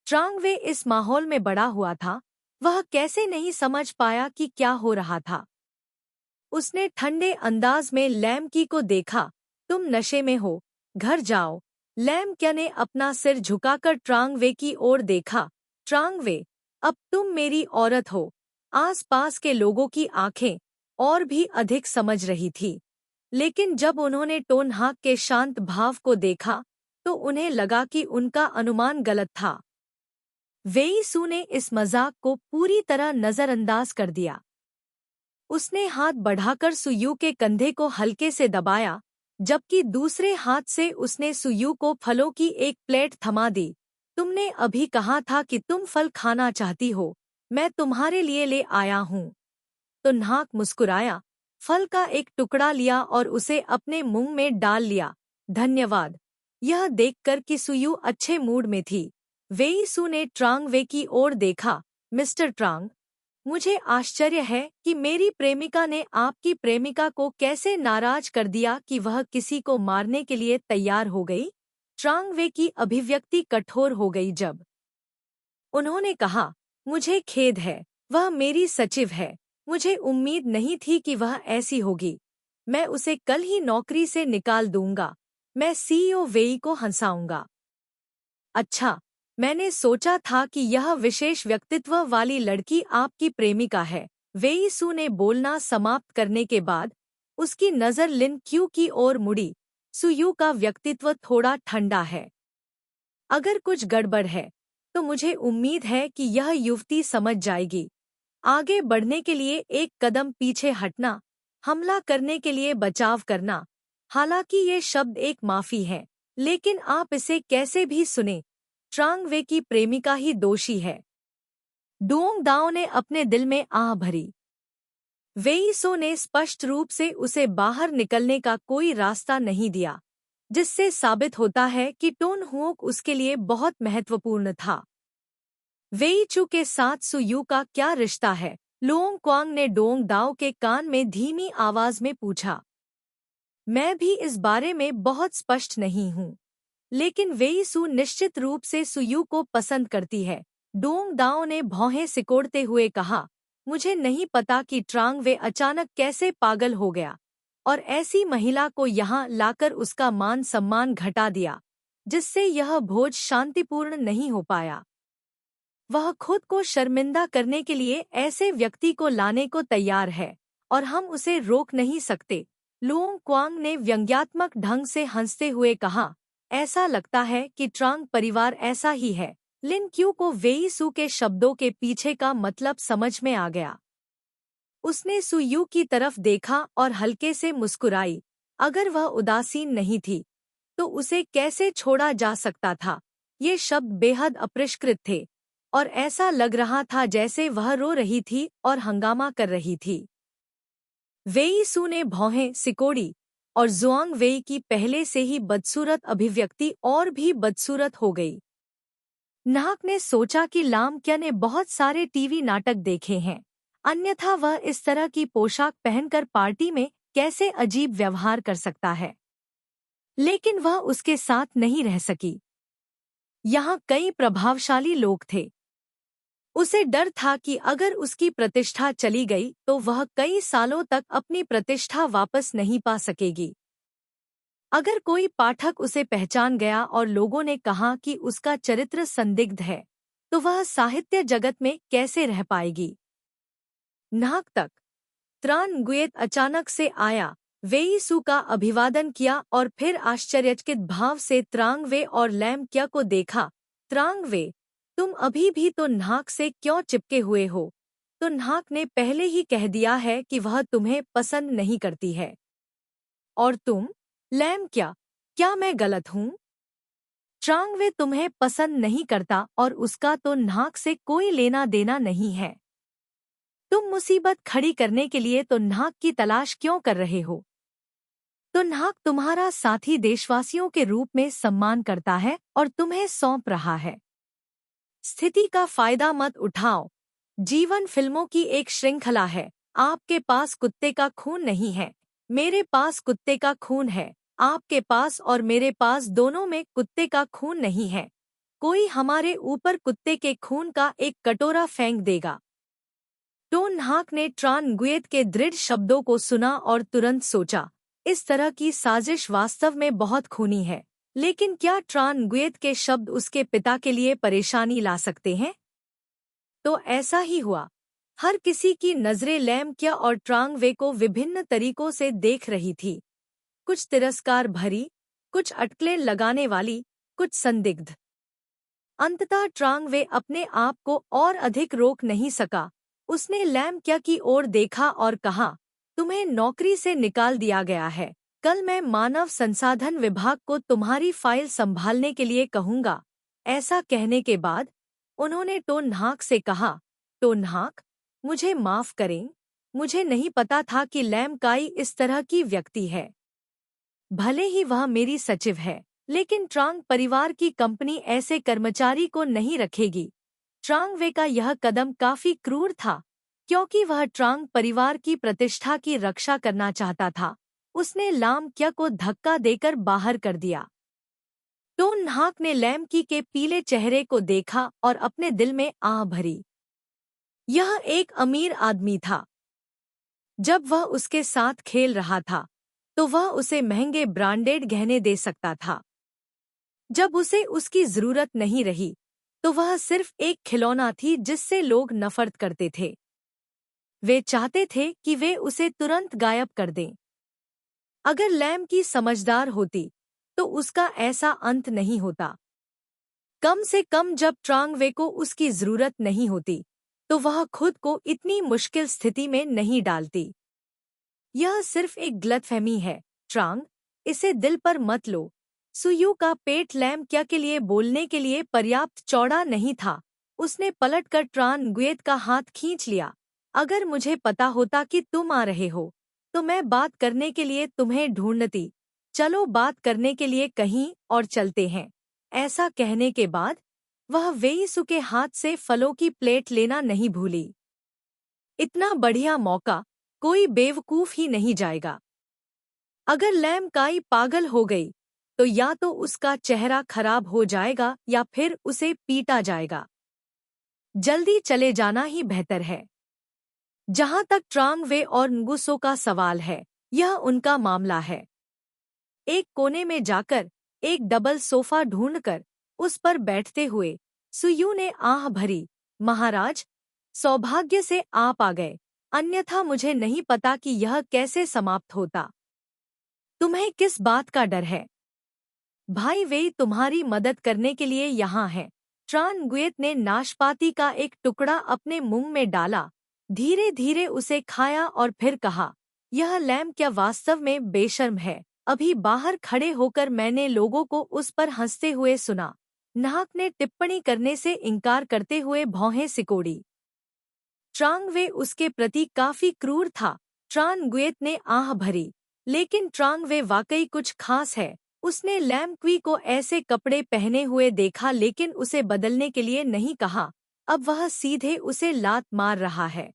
ट्रांग वे इस माहौल में बड़ा हुआ था। वह कैसे नहीं समझ पाया कि क्या हो रहा था। उसने ठंडे अंदाज में लैम्की को देखा। तुम नशे में हो, घर जाओ। लैम्क्या ने अपना सिर झुकाकर ट्रांग वे की ओर देखा। ट्रांग वे, अब तुम मेरी औरत हो। आसपास के लोगों की आंखें और भी अधिक समझ रही थी, लेकिन जब उन्होंने टोनहाक के शांत भाव को देखा तो उन्हें लगा कि उनका अनुमान गलत था। वेई सू ने इस मजाक को पूरी तरह नजरअंदाज कर दिया। उसने हाथ बढ़ाकर सुयू के कंधे को हल्के से दबाया, जबकि दूसरे हाथ से उसने सुयू को फलों की एक प्लेट थमा दी। तुमने अभी कहा था कि तुम फल खाना चाहती हो, मैं तुम्हारे लिए ले आया हूँ। तो न्हाक मुस्कुराया, फल का एक टुकड़ा लिया और उसे अपने मुंह में डाल लिया। धन्यवाद। यह देखकर कि सुयू अच्छे मूड में थी, वेई सू ने ट्रांग वे की ओर देखा। मिस्टर ट्रांग, मुझे आश्चर्य है कि मेरी प्रेमिका ने आपकी प्रेमिका को कैसे नाराज कर दिया कि वह किसी को मारने के लिए तैयार हो गई। ट्रांग वे की अभिव्यक्ति कठोर हो गई जब उन्होंने कहा, मुझे खेद है, वह मेरी सचिव है। मुझे उम्मीद नहीं थी कि वह ऐसी होगी। मैं उसे कल ही नौकरी से निकाल दूंगा। मैं सीईओ वेई को हंसाऊंगा। अच्छा, मैंने सोचा था कि यह विशेष व्यक्तित्व वाली लड़की आपकी प्रेमिका है। वेई सू ने बोलना समाप्त करने के बाद उसकी नज़र लिन क्यू की ओर मुड़ी। सुयू का व्यक्तित्व थोड़ा ठंडा है। अगर कुछ गड़बड़ है तो मुझे उम्मीद है कि यह युवती समझ जाएगी। आगे बढ़ने के लिए एक कदम पीछे हटना, हमला करने के लिए बचाव करना। हालांकि ये शब्द एक माफी है, लेकिन आप इसे कैसे भी सुने, ट्रांग वे की प्रेमिका ही दोषी है। डोंग दाओ ने अपने दिल में आह भरी। वेई सो ने स्पष्ट रूप से उसे बाहर निकलने का कोई रास्ता नहीं दिया, जिससे साबित होता है कि टोन हुओक उसके लिए बहुत महत्वपूर्ण था। वेई चू के साथ सुयू का क्या रिश्ता है? लोंग क्वांग ने डोंग दाओ के कान में धीमी आवाज में पूछा। मैं भी इस बारे में बहुत स्पष्ट नहीं हूँ, लेकिन वेई सू निश्चित रूप से सुयू को पसंद करती है। डोंग दाओ ने भौहें सिकोड़ते हुए कहा, मुझे नहीं पता कि ट्रांग वे अचानक कैसे पागल हो गया और ऐसी महिला को यहाँ लाकर उसका मान सम्मान घटा दिया, जिससे यह भोज शांतिपूर्ण नहीं हो पाया। वह खुद को शर्मिंदा करने के लिए ऐसे व्यक्ति को लाने को तैयार है और हम उसे रोक नहीं सकते। लुओंग क्वांग ने व्यंग्यात्मक ढंग से हंसते हुए कहा, ऐसा लगता है कि ट्रांग परिवार ऐसा ही है। लिन क्यू को वेई सू के शब्दों के पीछे का मतलब समझ में आ गया। उसने सुयू की तरफ देखा और हल्के से मुस्कुराई। अगर वह उदासीन नहीं थी तो उसे कैसे छोड़ा जा सकता था? ये शब्द बेहद अपरिष्कृत थे और ऐसा लग रहा था जैसे वह रो रही थी और हंगामा कर रही थी। वेई सू ने भौहें सिकोड़ी और जुआंग वेई की पहले से ही बदसूरत अभिव्यक्ति और भी बदसूरत हो गई। नाहक ने सोचा कि लामक्या ने बहुत सारे टीवी नाटक देखे हैं, अन्यथा वह इस तरह की पोशाक पहनकर पार्टी में कैसे अजीब व्यवहार कर सकता है। लेकिन वह उसके साथ नहीं रह सकी। यहाँ कई प्रभावशाली लोग थे। उसे डर था कि अगर उसकी प्रतिष्ठा चली गई तो वह कई सालों तक अपनी प्रतिष्ठा वापस नहीं पा सकेगी। अगर कोई पाठक उसे पहचान गया और लोगों ने कहा कि उसका चरित्र संदिग्ध है, तो वह साहित्य जगत में कैसे रह पाएगी? नाहक तक त्रान गुएत अचानक से आया, वेई सू का अभिवादन किया और फिर आश्चर्यचकित भाव से त्रांग वे और लैम क्या को देखा। त्रांग वे, तुम अभी भी तो नाहक से क्यों चिपके हुए हो? तो नाहक ने पहले ही कह दिया है कि वह तुम्हें पसंद नहीं करती है। और तुम, लैम क्या मैं गलत हूँ? ट्रांग वे तुम्हें पसंद नहीं करता और उसका तो नाहक से कोई लेना देना नहीं है। तुम मुसीबत खड़ी करने के लिए तो नाहक की तलाश क्यों कर रहे हो? तो नाहक तुम्हारा साथी देशवासियों के रूप में सम्मान करता है और तुम्हें सौंप रहा है। स्थिति का फायदा मत उठाओ। जीवन फिल्मों की एक श्रृंखला है। आपके पास कुत्ते का खून नहीं है, मेरे पास कुत्ते का खून है। आपके पास और मेरे पास दोनों में कुत्ते का खून नहीं है। कोई हमारे ऊपर कुत्ते के खून का एक कटोरा फेंक देगा। टोन नाहक ने ट्रान गुएत के दृढ़ शब्दों को सुना और तुरंत सोचा, इस तरह की साजिश वास्तव में बहुत खूनी है। लेकिन क्या ट्रान गुएत के शब्द उसके पिता के लिए परेशानी ला सकते हैं? तो ऐसा ही हुआ। हर किसी की नजरें लैम क्या और ट्रांग वे को विभिन्न तरीकों से देख रही थी। कुछ तिरस्कार भरी, कुछ अटकलें लगाने वाली, कुछ संदिग्ध। अंततः ट्रांग वे अपने आप को और अधिक रोक नहीं सका। उसने लैम क्या की ओर देखा और कहा, तुम्हें नौकरी से निकाल दिया गया है। कल मैं मानव संसाधन विभाग को तुम्हारी फाइल संभालने के लिए कहूंगा। ऐसा कहने के बाद उन्होंने टोनहाक से कहा, टोनहाक, मुझे माफ करें, मुझे नहीं पता था कि लैम काई इस तरह की व्यक्ति है। भले ही वह मेरी सचिव है, लेकिन ट्रांग परिवार की कंपनी ऐसे कर्मचारी को नहीं रखेगी। ट्रांग वे का यह कदम काफी क्रूर था, क्योंकि वह ट्रांग परिवार की प्रतिष्ठा की रक्षा करना चाहता था। उसने लाम क्या को धक्का देकर बाहर कर दिया। टोन नाक ने लैम की के पीले चेहरे को देखा और अपने दिल में आह भरी। यह एक अमीर आदमी था। जब वह उसके साथ खेल रहा था तो वह उसे महंगे ब्रांडेड गहने दे सकता था। जब उसे उसकी जरूरत नहीं रही तो वह सिर्फ एक खिलौना थी जिससे लोग नफरत करते थे। वे चाहते थे कि वे उसे तुरंत गायब कर दें। अगर लैम की समझदार होती तो उसका ऐसा अंत नहीं होता। कम से कम जब ट्रांग वे को उसकी जरूरत नहीं होती तो वह खुद को इतनी मुश्किल स्थिति में नहीं डालती। यह सिर्फ एक गलतफहमी है, ट्रांग, इसे दिल पर मत लो। सुयू का पेट लैम क्या के लिए बोलने के लिए पर्याप्त चौड़ा नहीं था। उसने पलटकर ट्रान गुएत का हाथ खींच लिया। अगर मुझे पता होता कि तुम आ रहे हो तो मैं बात करने के लिए तुम्हें ढूंढती। चलो बात करने के लिए कहीं और चलते हैं। ऐसा कहने के बाद वह वेईसु के हाथ से फलों की प्लेट लेना नहीं भूली। इतना बढ़िया मौका कोई बेवकूफ ही नहीं जाएगा। अगर लैम काई पागल हो गई तो या तो उसका चेहरा खराब हो जाएगा या फिर उसे पीटा जाएगा। जल्दी चले जाना ही बेहतर है। जहां तक ट्रांग वे और nguso का सवाल है, यह उनका मामला है। एक कोने में जाकर एक डबल सोफा ढूंढकर उस पर बैठते हुए सुयू ने आह भरी, महाराज, सौभाग्य से आप आ गए, अन्यथा मुझे नहीं पता कि यह कैसे समाप्त होता। तुम्हें किस बात का डर है? भाई वे तुम्हारी मदद करने के लिए यहाँ हैं। ट्रान गुएत ने नाशपाती का एक टुकड़ा अपने मुंह में डाला, धीरे धीरे उसे खाया और फिर कहा, यह लैम क्या वास्तव में बेशर्म है। अभी बाहर खड़े होकर मैंने लोगों को उस पर हंसते हुए सुना। नाहक ने टिप्पणी करने से इनकार करते हुए भौहें सिकोड़ी। ट्रांग वे उसके प्रति काफी क्रूर था। ट्रान गुएत ने आह भरी, लेकिन ट्रांग वे वाकई कुछ खास है। उसने लैम क्वी को ऐसे कपड़े पहने हुए देखा लेकिन उसे बदलने के लिए नहीं कहा। अब वह सीधे उसे लात मार रहा है।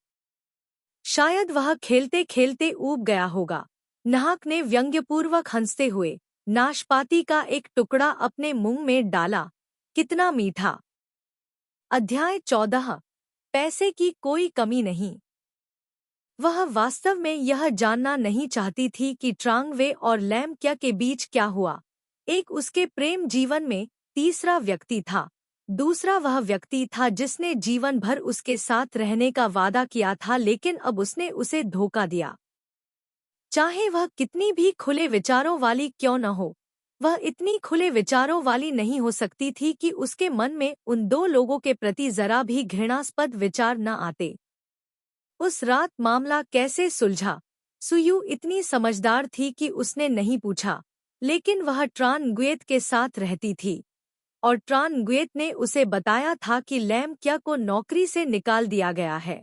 शायद वह खेलते खेलते ऊब गया होगा। नाहक ने व्यंग्यपूर्वक हंसते हुए नाशपाती का एक टुकड़ा अपने मुंह में डाला। कितना मीठा। अध्याय 14। पैसे की कोई कमी नहीं। वह वास्तव में यह जानना नहीं चाहती थी कि ट्रांग वे और लैम क्या के बीच क्या हुआ। एक उसके प्रेम जीवन में तीसरा व्यक्ति था। दूसरा वह व्यक्ति था जिसने जीवन भर उसके साथ रहने का वादा किया था, लेकिन अब उसने उसे धोखा दिया। चाहे वह कितनी भी खुले विचारों वाली क्यों न हो, वह इतनी खुले विचारों वाली नहीं हो सकती थी कि उसके मन में उन दो लोगों के प्रति जरा भी घृणास्पद विचार न आते। उस रात मामला कैसे सुलझा? सुयू इतनी समझदार थी कि उसने नहीं पूछा, लेकिन वह ट्रान गुएत के साथ रहती थी और ट्रान गुएत ने उसे बताया था कि लैम क्या को नौकरी से निकाल दिया गया है।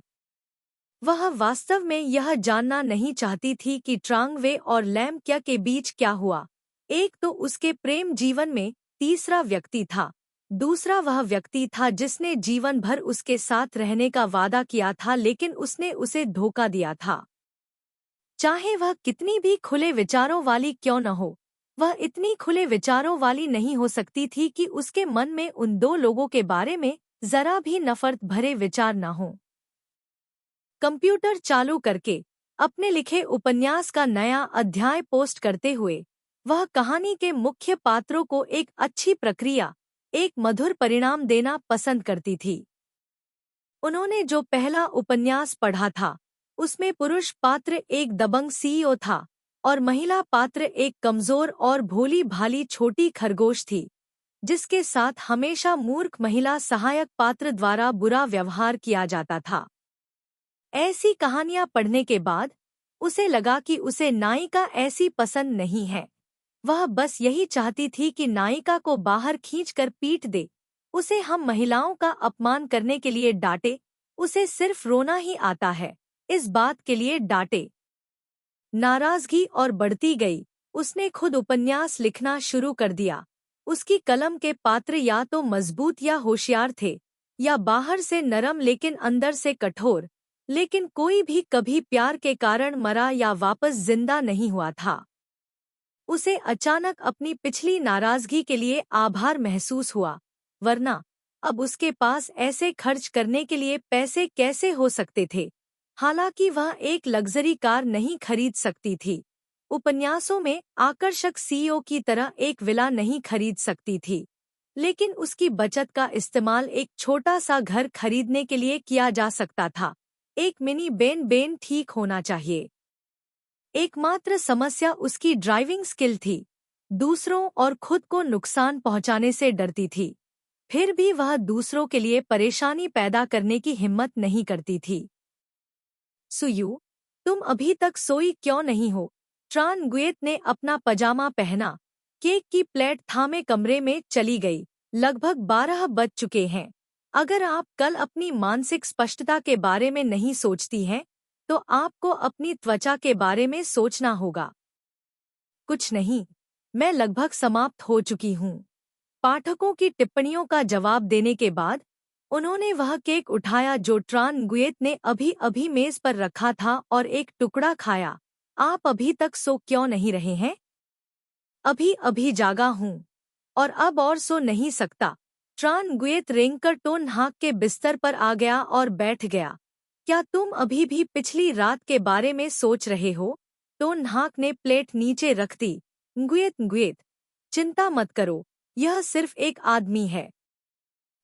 वह वास्तव में यह जानना नहीं चाहती थी कि ट्रांग वे और लैम क्या के बीच क्या हुआ। एक तो उसके प्रेम जीवन में तीसरा व्यक्ति था, दूसरा वह व्यक्ति था जिसने जीवन भर उसके साथ रहने का वादा किया था, लेकिन उसने उसे धोखा दिया था। चाहे वह कितनी भी खुले विचारों वाली क्यों न हो, वह इतनी खुले विचारों वाली नहीं हो सकती थी कि उसके मन में उन दो लोगों के बारे में जरा भी नफरत भरे विचार न हों। कंप्यूटर चालू करके अपने लिखे उपन्यास का नया अध्याय पोस्ट करते हुए वह कहानी के मुख्य पात्रों को एक अच्छी प्रक्रिया, एक मधुर परिणाम देना पसंद करती थी। उन्होंने जो पहला उपन्यास पढ़ा था उसमें पुरुष पात्र एक दबंग सीईओ था और महिला पात्र एक कमजोर और भोली भाली छोटी खरगोश थी। जिसके साथ हमेशा मूर्ख महिला सहायक पात्र द्वारा बुरा व्यवहार किया जाता था। ऐसी कहानियां पढ़ने के बाद उसे लगा कि उसे नायिका ऐसी पसंद नहीं है। वह बस यही चाहती थी कि नायिका को बाहर खींचकर पीट दे, उसे हम महिलाओं का अपमान करने के लिए डांटे, उसे सिर्फ रोना ही आता है, इस बात के लिए डांटे। नाराजगी और बढ़ती गई। उसने खुद उपन्यास लिखना शुरू कर दिया। उसकी कलम के पात्र या तो मजबूत या होशियार थे, या बाहर से नरम लेकिन अंदर से कठोर, लेकिन कोई भी कभी प्यार के कारण मरा या वापस जिंदा नहीं हुआ था। उसे अचानक अपनी पिछली नाराजगी के लिए आभार महसूस हुआ, वरना अब उसके पास ऐसे खर्च करने के लिए पैसे कैसे हो सकते थे। हालांकि वह एक लग्जरी कार नहीं खरीद सकती थी, उपन्यासों में आकर्षक सीईओ की तरह एक विला नहीं खरीद सकती थी, लेकिन उसकी बचत का इस्तेमाल एक छोटा सा घर खरीदने के लिए किया जा सकता था। एक मिनी बेन ठीक होना चाहिए। एकमात्र समस्या उसकी ड्राइविंग स्किल थी। दूसरों और खुद को नुकसान पहुंचाने से डरती थी, फिर भी वह दूसरों के लिए परेशानी पैदा करने की हिम्मत नहीं करती थी। सुयू, तुम अभी तक सोई क्यों नहीं हो? ट्रान गुएत ने अपना पजामा पहना, केक की प्लेट थामे कमरे में चली गई। लगभग 12 बज चुके हैं। अगर आप कल अपनी मानसिक स्पष्टता के बारे में नहीं सोचती हैं, तो आपको अपनी त्वचा के बारे में सोचना होगा। कुछ नहीं, मैं लगभग समाप्त हो चुकी हूँ। पाठकों की टिप्पणियों का जवाब देने के बाद उन्होंने वह केक उठाया जो ट्रान गुएत ने अभी अभी मेज पर रखा था और एक टुकड़ा खाया। आप अभी तक सो क्यों नहीं रहे हैं? अभी अभी जागा हूँ और अब और सो नहीं सकता। ट्रान गुएत रेंगकर टोन हाक के बिस्तर पर आ गया और बैठ गया। क्या तुम अभी भी पिछली रात के बारे में सोच रहे हो? टोन हाक ने प्लेट नीचे रख दी। गुएत, चिंता मत करो, यह सिर्फ एक आदमी है।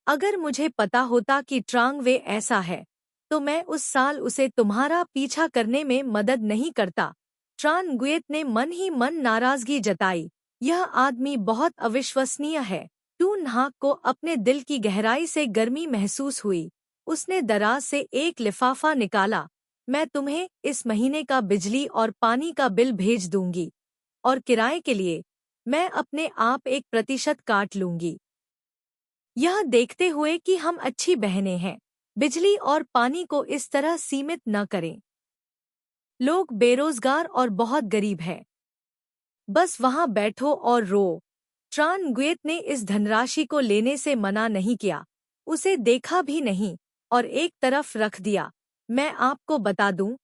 अगर मुझे पता होता कि ट्रांग वे ऐसा है, तो मैं उस साल उसे तुम्हारा पीछा करने में मदद नहीं करता। ट्रान गुएत ने मन ही मन नाराजगी जताई। यह आदमी बहुत अविश्वसनीय है। टून हाक को अपने दिल की गहराई से गर्मी महसूस हुई। उसने दराज से एक लिफाफा निकाला। मैं तुम्हें इस महीने का बिजली और पानी का बिल भेज दूंगी, और किराए के लिए मैं अपने आप 1% काट लूंगी। यह देखते हुए कि हम अच्छी बहनें हैं, बिजली और पानी को इस तरह सीमित न करें। लोग बेरोजगार और बहुत गरीब हैं। बस वहां बैठो और रो। ट्रान गुएत ने इस धनराशि को लेने से मना नहीं किया, उसे देखा भी नहीं और एक तरफ रख दिया। मैं आपको बता दूं,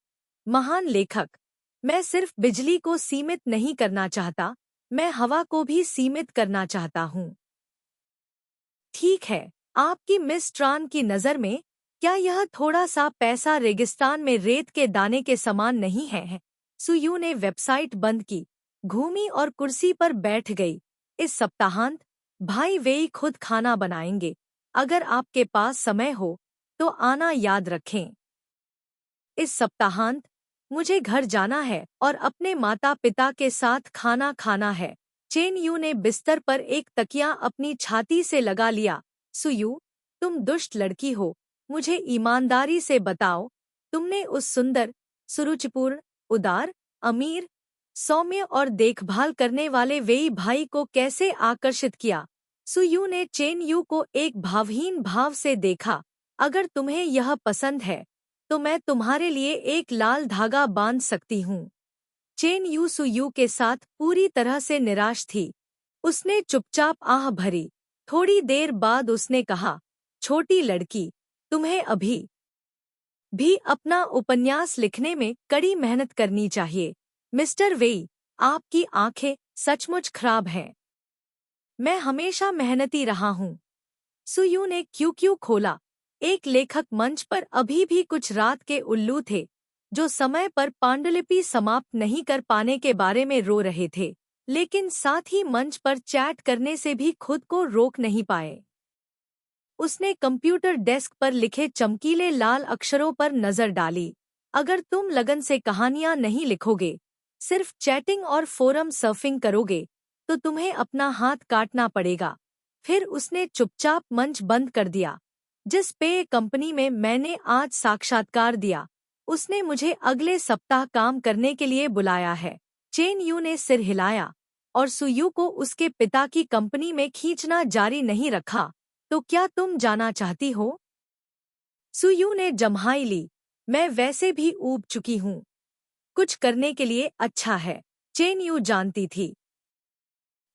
महान लेखक, मैं सिर्फ बिजली को सीमित नहीं करना चाहता, मैं हवा को भी सीमित करना चाहता हूँ। ठीक है, आपकी मिस ट्रान की नज़र में क्या यह थोड़ा सा पैसा रेगिस्तान में रेत के दाने के समान नहीं है? सुयू ने वेबसाइट बंद की, घूमी और कुर्सी पर बैठ गई। इस सप्ताहांत भाई वेई खुद खाना बनाएंगे। अगर आपके पास समय हो तो आना याद रखें। इस सप्ताहांत मुझे घर जाना है और अपने माता पिता के साथ खाना खाना है। चेन यू ने बिस्तर पर एक तकिया अपनी छाती से लगा लिया। सुयू, तुम दुष्ट लड़की हो, मुझे ईमानदारी से बताओ, तुमने उस सुंदर, सुरुचिपूर्ण, उदार, अमीर, सौम्य और देखभाल करने वाले वेई भाई को कैसे आकर्षित किया? सुयू ने चेन यू को एक भावहीन भाव से देखा। अगर तुम्हें यह पसंद है, तो मैं तुम्हारे लिए एक लाल धागा बांध सकती हूँ। चेन यू सुयू के साथ पूरी तरह से निराश थी। उसने चुपचाप आह भरी। थोड़ी देर बाद उसने कहा, छोटी लड़की, तुम्हें अभी भी अपना उपन्यास लिखने में कड़ी मेहनत करनी चाहिए। मिस्टर वेई, आपकी आंखें सचमुच खराब हैं। मैं हमेशा मेहनती रहा हूँ। सुयू ने क्यों खोला। एक लेखक मंच पर अभी भी कुछ रात के उल्लू थे, जो समय पर पांडुलिपि समाप्त नहीं कर पाने के बारे में रो रहे थे, लेकिन साथ ही मंच पर चैट करने से भी खुद को रोक नहीं पाए। उसने कंप्यूटर डेस्क पर लिखे चमकीले लाल अक्षरों पर नजर डाली। अगर तुम लगन से कहानियां नहीं लिखोगे, सिर्फ चैटिंग और फोरम सर्फिंग करोगे, तो तुम्हें अपना हाथ काटना पड़ेगा। फिर उसने चुपचाप मंच बंद कर दिया। जिस पेय कंपनी में मैंने आज साक्षात्कार दिया, उसने मुझे अगले सप्ताह काम करने के लिए बुलाया है। चेन यू ने सिर हिलाया और सुयू को उसके पिता की कंपनी में खींचना जारी नहीं रखा। तो क्या तुम जाना चाहती हो? सुयू ने जम्हाई ली। मैं वैसे भी ऊब चुकी हूँ। कुछ करने के लिए अच्छा है। चेन यू जानती थी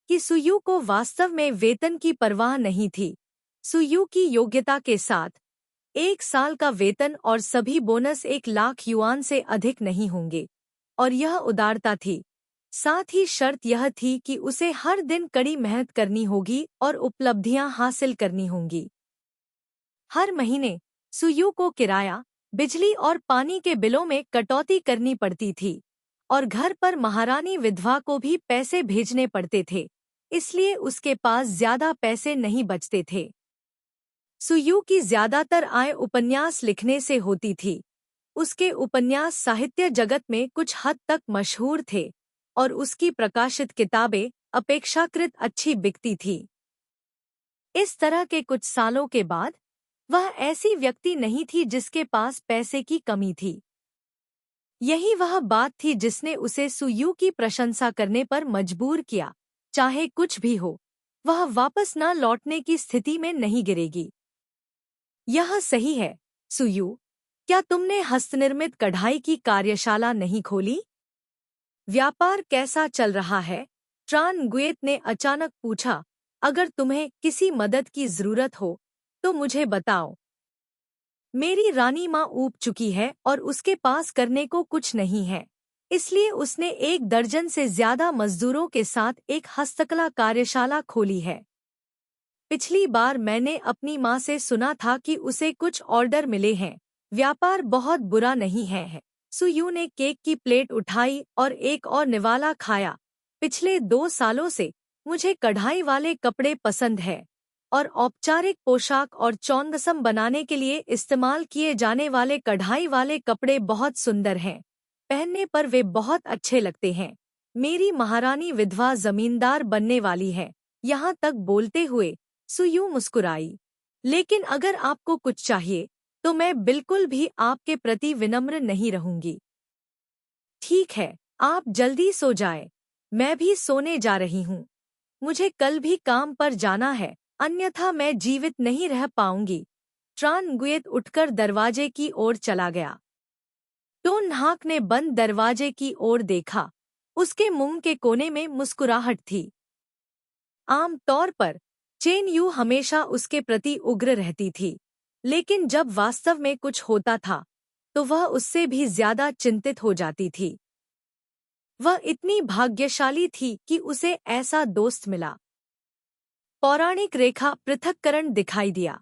कि सुयू को वास्तव में वेतन की परवाह नहीं थी। सुयू की योग्यता के साथ 1 साल का वेतन और सभी बोनस 1 लाख युआन से अधिक नहीं होंगे, और यह उदारता थी। साथ ही शर्त यह थी कि उसे हर दिन कड़ी मेहनत करनी होगी और उपलब्धियां हासिल करनी होंगी। हर महीने सुयू को किराया, बिजली और पानी के बिलों में कटौती करनी पड़ती थी, और घर पर महारानी विधवा को भी पैसे भेजने पड़ते थे, इसलिए उसके पास ज्यादा पैसे नहीं बचते थे। सुयू की ज्यादातर आय उपन्यास लिखने से होती थी। उसके उपन्यास साहित्य जगत में कुछ हद तक मशहूर थे, और उसकी प्रकाशित किताबें अपेक्षाकृत अच्छी बिकती थी। इस तरह के कुछ सालों के बाद वह ऐसी व्यक्ति नहीं थी जिसके पास पैसे की कमी थी। यही वह बात थी जिसने उसे सुयू की प्रशंसा करने पर मजबूर किया। चाहे कुछ भी हो, वह वापस न लौटने की स्थिति में नहीं गिरेगी। यह सही है, सुयू। क्या तुमने हस्तनिर्मित कढ़ाई की कार्यशाला नहीं खोली? व्यापार कैसा चल रहा है? ट्रान गुएत ने अचानक पूछा। अगर तुम्हें किसी मदद की जरूरत हो तो मुझे बताओ। मेरी रानी माँ ऊब चुकी है और उसके पास करने को कुछ नहीं है, इसलिए उसने 1 दर्जन से ज्यादा मजदूरों के साथ एक हस्तकला कार्यशाला खोली है। पिछली बार मैंने अपनी माँ से सुना था कि उसे कुछ ऑर्डर मिले हैं। व्यापार बहुत बुरा नहीं है। सुयू ने केक की प्लेट उठाई और एक और निवाला खाया। पिछले 2 सालों से मुझे कढ़ाई वाले कपड़े पसंद है, और औपचारिक पोशाक और चौंदसम बनाने के लिए इस्तेमाल किए जाने वाले कढ़ाई वाले कपड़े बहुत सुंदर हैं। पहनने पर वे बहुत अच्छे लगते हैं। मेरी महारानी विधवा जमींदार बनने वाली है। यहाँ तक बोलते हुए सुयू मुस्कुराई। लेकिन अगर आपको कुछ चाहिए तो मैं बिल्कुल भी आपके प्रति विनम्र नहीं रहूंगी। ठीक है, आप जल्दी सो जाए। मैं भी सोने जा रही हूँ। मुझे कल भी काम पर जाना है, अन्यथा मैं जीवित नहीं रह पाऊंगी। ट्रान गुएत उठकर दरवाजे की ओर चला गया। टोन हाक ने बंद दरवाजे की ओर देखा। उसके मुंह के कोने में मुस्कुराहट थी। आम तौर पर चेन यू हमेशा उसके प्रति उग्र रहती थी, लेकिन जब वास्तव में कुछ होता था तो वह उससे भी ज्यादा चिंतित हो जाती थी। वह इतनी भाग्यशाली थी कि उसे ऐसा दोस्त मिला। पौराणिक रेखा पृथक्करण दिखाई दिया।